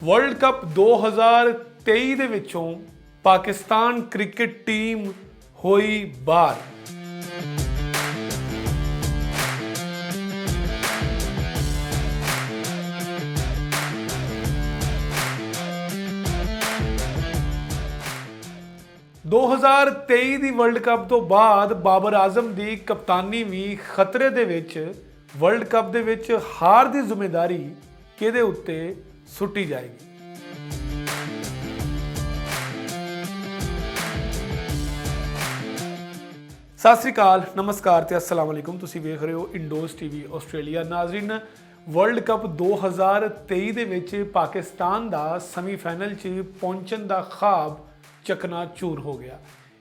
World cup 2023 ਦੇ ਵਿੱਚੋਂ Pakistan cricket team ਹੋਈ ਬਾਹਰ। ਦੋ ਹਜ਼ਾਰ 23 ਦੀ ਵਰਲਡ ਕੱਪ ਤੋਂ ਬਾਅਦ ਬਾਬਰ ਆਜ਼ਮ ਦੀ ਕਪਤਾਨੀ ਵੀ ਖਤਰੇ ਦੇ ਵਿੱਚ। ਵਰਲਡ ਕੱਪ ਦੇ ਵਿੱਚ ਹਾਰ ਦੀ ਜ਼ਿੰਮੇਵਾਰੀ ਕਿਹਦੇ ਉੱਤੇ ਸੁੱਟੀ ਜਾਏਗੀ? ਸਤਿ ਸ੍ਰੀ ਅਕਾਲ, ਨਮਸਕਾਰ ਤੇ अस्सलाम वालेकुम। ਤੁਸੀਂ ਵੇਖ ਰਹੇ ਹੋ ਇੰਡੋਜ਼ ਟੀਵੀ ਆਸਟ੍ਰੇਲੀਆ। ਨਾਜ਼ਰੀਨ, ਵਰਲਡ ਕੱਪ 2023 ਦੇ ਵਿੱਚ ਪਾਕਿਸਤਾਨ ਦਾ ਸੈਮੀਫਾਈਨਲ 'ਚ ਪਹੁੰਚਣ ਦਾ ख्वाब ਚਕਨਾਚੂਰ ਹੋ ਗਿਆ।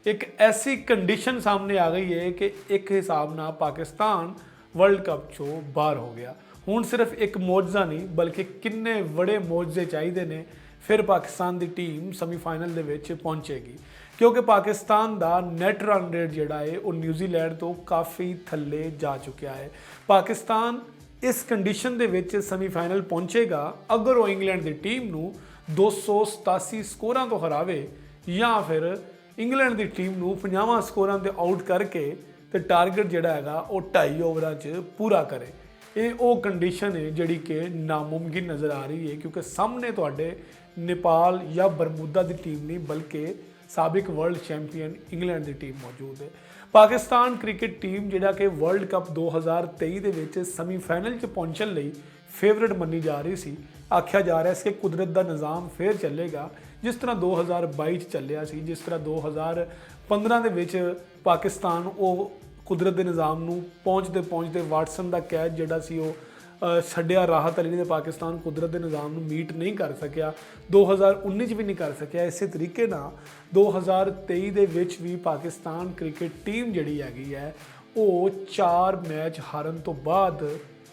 ਇੱਕ ਐਸੀ ਕੰਡੀਸ਼ਨ ਸਾਹਮਣੇ ਆ ਗਈ ਹੈ ਕਿ ਇੱਕ ਹਿਸਾਬ ਨਾਲ ਪਾਕਿਸਤਾਨ ਵਰਲਡ ਕੱਪ 'ਚੋਂ ਬਾਹਰ ਹੋ ਗਿਆ। ਹੁਣ ਸਿਰਫ ਇੱਕ ਮੌਜਜ਼ਾ ਨਹੀਂ ਬਲਕਿ ਕਿੰਨੇ ਬੜੇ ਮੌਜਜ਼ੇ ਚਾਹੀਦੇ ਨੇ ਫਿਰ ਪਾਕਿਸਤਾਨ ਦੀ ਟੀਮ ਸੈਮੀਫਾਈਨਲ ਦੇ ਵਿੱਚ ਪਹੁੰਚੇਗੀ, ਕਿਉਂਕਿ ਪਾਕਿਸਤਾਨ ਦਾ ਨੈਟ ਰਨ ਰੇਟ ਜਿਹੜਾ ਹੈ ਉਹ ਨਿਊਜ਼ੀਲੈਂਡ ਤੋਂ ਕਾਫੀ ਥੱਲੇ ਜਾ ਚੁੱਕਿਆ ਹੈ। ਪਾਕਿਸਤਾਨ ਇਸ ਕੰਡੀਸ਼ਨ ਦੇ ਵਿੱਚ ਸੈਮੀਫਾਈਨਲ ਪਹੁੰਚੇਗਾ ਅਗਰ ਉਹ ਇੰਗਲੈਂਡ ਦੀ ਟੀਮ ਨੂੰ 287 ਸਕੋਰਾਂ ਤੋਂ ਹਰਾਵੇ ਜਾਂ ਫਿਰ ਇੰਗਲੈਂਡ ਦੀ ਟੀਮ ਨੂੰ 50 ਸਕੋਰਾਂ ਤੇ ਆਊਟ ਕਰਕੇ ਤੇ ਟਾਰਗੇਟ ਜਿਹੜਾ ਹੈਗਾ ਉਹ 2.5 ਓਵਰਾਂ 'ਚ ਪੂਰਾ ਕਰੇ। ਇਹ ਉਹ ਕੰਡੀਸ਼ਨ ਹੈ ਜਿਹੜੀ ਕਿ ਨਾਮੁਮਕਿਨ ਨਜ਼ਰ ਆ ਰਹੀ ਹੈ, ਕਿਉਂਕਿ ਸਾਹਮਣੇ ਤੁਹਾਡੇ ਨੇਪਾਲ ਜਾਂ ਬਰਮੂਦਾ ਦੀ ਟੀਮ ਨਹੀਂ ਬਲਕਿ ਸਾਬਿਕ ਵਰਲਡ ਚੈਂਪੀਅਨ ਇੰਗਲੈਂਡ ਦੀ ਟੀਮ ਮੌਜੂਦ ਹੈ। ਪਾਕਿਸਤਾਨ ਕ੍ਰਿਕਟ ਟੀਮ ਜਿਹੜਾ ਕਿ ਵਰਲਡ ਕੱਪ 2023 ਦੇ ਵਿੱਚ ਸੈਮੀਫਾਈਨਲ 'ਚ ਪਹੁੰਚਣ ਲਈ ਫੇਵਰੇਟ ਮੰਨੀ ਜਾ ਰਹੀ ਸੀ। ਆਖਿਆ ਜਾ ਰਿਹਾ ਸੀ ਕਿ ਕੁਦਰਤ ਦਾ ਨਿਜ਼ਾਮ ਫੇਰ ਚੱਲੇਗਾ, ਜਿਸ ਤਰ੍ਹਾਂ 2022 'ਚ ਚੱਲਿਆ ਸੀ, ਜਿਸ ਤਰ੍ਹਾਂ 2015 ਦੇ ਵਿੱਚ ਪਾਕਿਸਤਾਨ ਉਹ ਕੁਦਰਤ ਦੇ ਨਿਜ਼ਾਮ ਨੂੰ ਪਹੁੰਚਦੇ ਵਾਟਸਨ ਦਾ ਕੈਚ ਜਿਹੜਾ ਸੀ ਉਹ ਛੱਡਿਆ ਰਾਹਤ ਅਲੀ ਨੇ। ਪਾਕਿਸਤਾਨ ਕੁਦਰਤ ਦੇ ਨਿਜ਼ਾਮ ਨੂੰ ਮੀਟ ਨਹੀਂ ਕਰ ਸਕਿਆ, 2019 'ਚ ਵੀ ਨਹੀਂ ਕਰ ਸਕਿਆ। ਇਸੇ ਤਰੀਕੇ ਨਾਲ 2023 ਦੇ ਵਿੱਚ ਵੀ ਪਾਕਿਸਤਾਨ ਕ੍ਰਿਕਟ ਟੀਮ ਜਿਹੜੀ ਹੈਗੀ ਹੈ ਉਹ 4 ਮੈਚ ਹਾਰਨ ਤੋਂ ਬਾਅਦ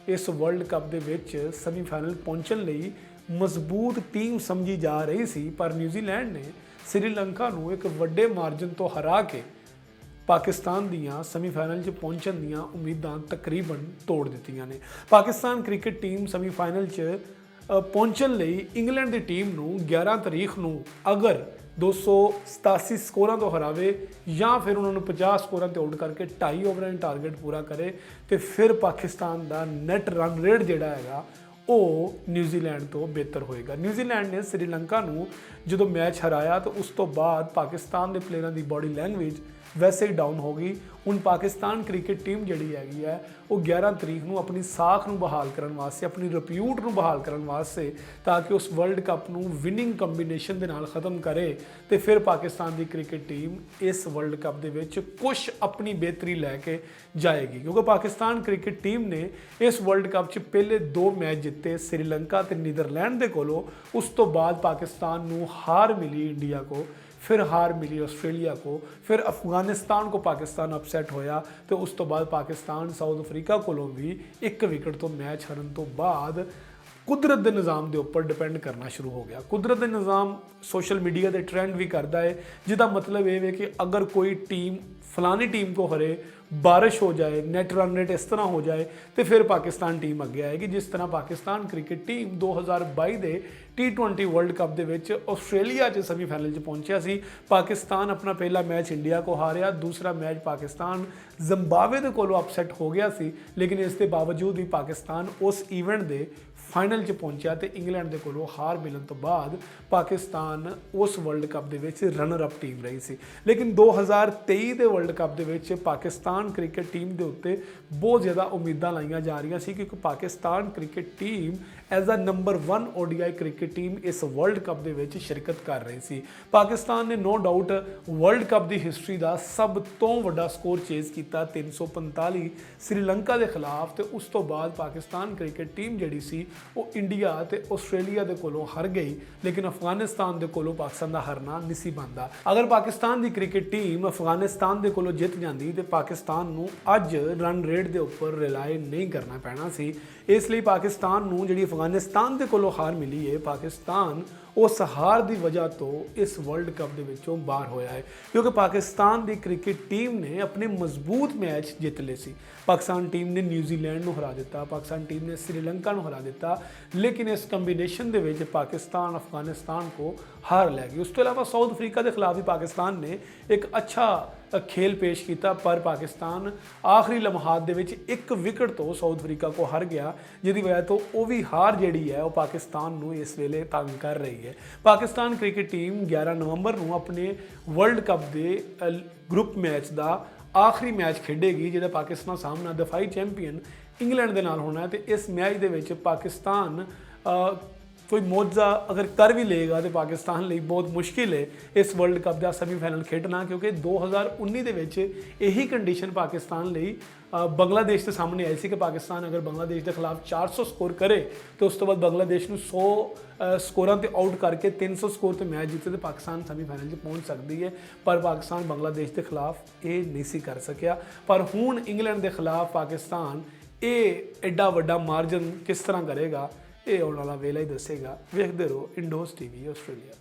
ਇਸ ਵਰਲਡ ਕੱਪ ਦੇ ਵਿੱਚ ਸੈਮੀਫਾਈਨਲ ਪਹੁੰਚਣ ਲਈ ਮਜ਼ਬੂਤ ਟੀਮ ਸਮਝੀ ਜਾ ਰਹੀ ਸੀ, ਪਰ ਨਿਊਜ਼ੀਲੈਂਡ ਨੇ ਸ੍ਰੀਲੰਕਾ ਨੂੰ ਇੱਕ ਵੱਡੇ ਮਾਰਜਨ ਤੋਂ ਹਰਾ ਕੇ ਪਾਕਿਸਤਾਨ ਦੀਆਂ ਸੈਮੀਫਾਈਨਲ 'ਚ ਪਹੁੰਚਣ ਦੀਆਂ ਉਮੀਦਾਂ ਤਕਰੀਬਨ ਤੋੜ ਦਿੱਤੀਆਂ ਨੇ। ਪਾਕਿਸਤਾਨ ਕ੍ਰਿਕਟ ਟੀਮ ਸੈਮੀਫਾਈਨਲ 'ਚ ਪਹੁੰਚਣ ਲਈ ਇੰਗਲੈਂਡ ਦੀ ਟੀਮ ਨੂੰ 11 ਤਰੀਕ ਨੂੰ ਅਗਰ 287 ਸਕੋਰਾਂ ਤੋਂ ਹਰਾਵੇ ਜਾਂ ਫਿਰ ਉਹਨਾਂ ਨੂੰ 50 ਸਕੋਰਾਂ ਤੇ ਆਊਟ ਕਰਕੇ 2.5 ਓਵਰਾਂ ਦਾ ਟਾਰਗੇਟ ਪੂਰਾ ਕਰੇ ਤੇ ਫਿਰ ਪਾਕਿਸਤਾਨ ਦਾ ਨੈਟ ਰਨ ਰੇਟ ਜਿਹੜਾ ਹੈਗਾ ਉਹ ਨਿਊਜ਼ੀਲੈਂਡ ਤੋਂ ਬਿਹਤਰ ਹੋਏਗਾ। ਨਿਊਜ਼ੀਲੈਂਡ ਨੇ ਸ੍ਰੀਲੰਕਾ ਨੂੰ ਜਦੋਂ ਮੈਚ ਹਰਾਇਆ ਤਾਂ ਉਸ ਤੋਂ ਬਾਅਦ ਪਾਕਿਸਤਾਨ ਦੇ ਪਲੇਅਰਾਂ ਦੀ ਬਾਡੀ ਲੈਂਗੁਏਜ ਵੈਸੇ ਹੀ ਡਾਊਨ ਹੋ ਗਈ। ਹੁਣ ਪਾਕਿਸਤਾਨ ਕ੍ਰਿਕਟ ਟੀਮ ਜਿਹੜੀ ਹੈਗੀ ਹੈ ਉਹ 11 ਤਰੀਕ ਨੂੰ ਆਪਣੀ ਸਾਖ ਨੂੰ ਬਹਾਲ ਕਰਨ ਵਾਸਤੇ, ਆਪਣੀ ਰਿਪਿਊਟ ਨੂੰ ਬਹਾਲ ਕਰਨ ਵਾਸਤੇ, ਤਾਂ ਕਿ ਉਸ ਵਰਲਡ ਕੱਪ ਨੂੰ ਵਿਨਿੰਗ ਕੰਬੀਨੇਸ਼ਨ ਦੇ ਨਾਲ ਖ਼ਤਮ ਕਰੇ ਤੇ ਫਿਰ ਪਾਕਿਸਤਾਨ ਦੀ ਕ੍ਰਿਕਟ ਟੀਮ ਇਸ ਵਰਲਡ ਕੱਪ ਦੇ ਵਿੱਚ ਕੁਛ ਆਪਣੀ ਬਿਹਤਰੀ ਲੈ ਕੇ ਜਾਏਗੀ। ਕਿਉਂਕਿ ਪਾਕਿਸਤਾਨ ਕ੍ਰਿਕਟ ਟੀਮ ਨੇ ਇਸ ਵਰਲਡ ਕੱਪ 'ਚ ਪਹਿਲੇ 2 ਮੈਚ ਜਿੱਤੇ, ਸ੍ਰੀਲੰਕਾ ਤੇ ਨੀਦਰਲੈਂਡ ਦੇ ਕੋਲੋਂ। ਉਸ ਤੋਂ ਬਾਅਦ ਪਾਕਿस्तान ਨੂੰ ਹਾਰ मिली इंडिया को, फिर हार मिली ऑस्ट्रेलिया को, फिर अफगानिस्तान को पाकिस्तान अपसैट होया तो उस तो बाद पाकिस्तान साउथ अफ्रीका कोलों भी 1 विकेट तो मैच हारन तो बाद कुदरत के निज़ाम के उपर डिपेंड करना शुरू हो गया। कुदरत के निज़ाम सोशल मीडिया के ट्रेंड भी करता है, जिसका मतलब ये है कि अगर कोई टीम फलानी टीम को हरे, बारिश हो जाए, नेट रन रेट इस तरह हो जाए तो फिर पाकिस्तान टीम अगे आएगी। जिस तरह पाकिस्तान क्रिकेट टीम 2022 के T20 वर्ल्ड कप के आस्ट्रेलिया च सैमीफाइनल च पहुंचा सी। पाकिस्तान अपना पहला मैच इंडिया को हारिया, दूसरा मैच पाकिस्तान जिम्बाब्वे के कोलों अपसैट हो गया सी, लेकिन इसके बावजूद भी पाकिस्तान उस इवेंट के फाइनल च पहुंचा तो इंग्लैंड के कोलों हार मिलन तो बाद पाकिस्तान उस वर्ल्ड कप के रनर अप टीम रही सी। लेकिन 2023 के वर्ल्ड कप के पाकिस्तान क्रिकेट टीम के उत्ते बहुत ज़्यादा उम्मीदां लाइया जा रही सी, क्योंकि Pakistan cricket team as a number 1 ODI cricket team इस वर्ल्ड कप के शिरकत कर रही सी। पाकिस्तान ने नो डाउट वर्ल्ड कप की हिस्टरी का सब तो वड्डा स्कोर चेज किया 345 श्रीलंका के खिलाफ, तो उस तो बाद पाकिस्तान क्रिकेट टीम जी सी वो इंडिया ते आस्ट्रेलिया के कोलों हार गई, लेकिन अफगानिस्तान के कोलों पाकिस्तान का हारना नहीं सी बनता। अगर पाकिस्तान की क्रिकेट टीम अफगानिस्तान के कोलों जित जाती तो पाकिस्तान नूं अज रन रेट के उपर रिलाय नहीं करना पैना सी। इसलिए पाकिस्तान नूं जिहड़ी ਅਫਗਾਨਿਸਤਾਨ ਦੇ ਕੋਲੋਂ ਹਾਰ ਮਿਲੀ ਹੈ, ਪਾਕਿਸਤਾਨ ਉਸ ਹਾਰ ਦੀ ਵਜ੍ਹਾ ਤੋਂ ਇਸ ਵਰਲਡ ਕੱਪ ਦੇ ਵਿੱਚੋਂ ਬਾਹਰ ਹੋਇਆ ਹੈ, ਕਿਉਂਕਿ ਪਾਕਿਸਤਾਨ ਦੀ ਕ੍ਰਿਕਟ ਟੀਮ ਨੇ ਆਪਣੇ ਮਜ਼ਬੂਤ ਮੈਚ ਜਿੱਤ ਲਏ ਸੀ। ਪਾਕਿਸਤਾਨ ਟੀਮ ਨੇ ਨਿਊਜ਼ੀਲੈਂਡ ਨੂੰ ਹਰਾ ਦਿੱਤਾ, ਪਾਕਿਸਤਾਨ ਟੀਮ ਨੇ ਸ੍ਰੀਲੰਕਾ ਨੂੰ ਹਰਾ ਦਿੱਤਾ, ਲੇਕਿਨ ਇਸ ਕੰਬੀਨੇਸ਼ਨ ਦੇ ਵਿੱਚ ਪਾਕਿਸਤਾਨ ਅਫਗਾਨਿਸਤਾਨ ਕੋ ਹਾਰ ਲੈ ਗਈ। ਉਸ ਤੋਂ ਇਲਾਵਾ ਸਾਊਥ ਅਫਰੀਕਾ ਦੇ ਖਿਲਾਫ ਵੀ ਪਾਕਿਸਤਾਨ ਨੇ ਇੱਕ ਅੱਛਾ ਖੇਲ ਪੇਸ਼ ਕੀਤਾ, ਪਰ ਪਾਕਿਸਤਾਨ ਆਖਰੀ ਲਮਹਾਤ ਦੇ ਵਿੱਚ ਇੱਕ ਵਿਕਟ ਤੋਂ ਸਾਊਥ ਅਫਰੀਕਾ ਕੋ ਹਾਰ ਗਿਆ, ਜਿਹਦੀ ਵਜ੍ਹਾ ਤੋਂ ਉਹ ਵੀ ਹਾਰ ਜਿਹੜੀ ਹੈ ਉਹ ਪਾਕਿਸਤਾਨ ਨੂੰ ਇਸ ਵੇਲੇ ਤੰਗ ਕਰ ਰਹੀ ਹੈ। ਪਾਕਿਸਤਾਨ ਕ੍ਰਿਕਟ ਟੀਮ 11 ਨਵੰਬਰ ਨੂੰ ਆਪਣੇ ਵਰਲਡ ਕੱਪ ਦੇ ਗਰੁੱਪ ਮੈਚ ਦਾ ਆਖਰੀ ਮੈਚ ਖੇਡੇਗੀ, ਜਿਹਦਾ ਪਾਕਿਸਤਾਨ ਸਾਹਮਣਾ ਦਫਾਈ ਚੈਂਪੀਅਨ ਇੰਗਲੈਂਡ ਦੇ ਨਾਲ ਹੋਣਾ ਹੈ। ਤੇ ਇਸ ਮੈਚ ਦੇ ਵਿੱਚ ਪਾਕਿਸਤਾਨ ਕੋਈ ਮੌਜਾ ਅਗਰ ਕਰ ਵੀ ਲਏਗਾ ਤੇ ਪਾਕਿਸਤਾਨ ਲਈ ਬਹੁਤ ਮੁਸ਼ਕਿਲ ਹੈ ਇਸ ਵਰਲਡ ਕੱਪ ਦਾ ਸੈਮੀਫਾਈਨਲ ਖੇਡਣਾ, ਕਿਉਂਕਿ 2019 ਦੇ ਵਿੱਚ ਇਹੀ ਕੰਡੀਸ਼ਨ ਪਾਕਿਸਤਾਨ ਲਈ ਬੰਗਲਾਦੇਸ਼ ਦੇ ਸਾਹਮਣੇ ਆਈ ਸੀ ਕਿ ਪਾਕਿਸਤਾਨ ਅਗਰ ਬੰਗਲਾਦੇਸ਼ ਦੇ ਖਿਲਾਫ 400 ਸਕੋਰ ਕਰੇ ਤੇ ਉਸ ਤੋਂ ਬਾਅਦ ਬੰਗਲਾਦੇਸ਼ ਨੂੰ 100 ਸਕੋਰਾਂ ਤੇ ਆਊਟ ਕਰਕੇ 300 ਸਕੋਰ ਤੇ ਮੈਚ ਜਿੱਤੇ ਤੇ ਪਾਕਿਸਤਾਨ ਸੈਮੀਫਾਈਨਲ 'ਚ ਪਹੁੰਚ ਸਕਦੀ ਹੈ। ਪਰ ਪਾਕਿਸਤਾਨ ਬੰਗਲਾਦੇਸ਼ ਦੇ ਖਿਲਾਫ ਇਹ ਨਹੀਂ ਸੀ ਕਰ ਸਕਿਆ। ਪਰ ਹੁਣ ਇੰਗਲੈਂਡ ਦੇ ਖਿਲਾਫ ਪਾਕਿਸਤਾਨ ਇਹ ਐਡਾ ਵੱਡਾ ਮਾਰਜਨ ਕਿਸ ਤਰ੍ਹਾਂ ਕਰੇਗਾ, ਇਹ ਆਉਣ ਵਾਲਾ ਵੇਲਾ ਹੀ ਦੱਸੇਗਾ। ਵੇਖਦੇ ਰਹੋ ਇੰਡੋਜ਼ ਟੀਵੀ ਆਸਟ੍ਰੇਲੀਆ।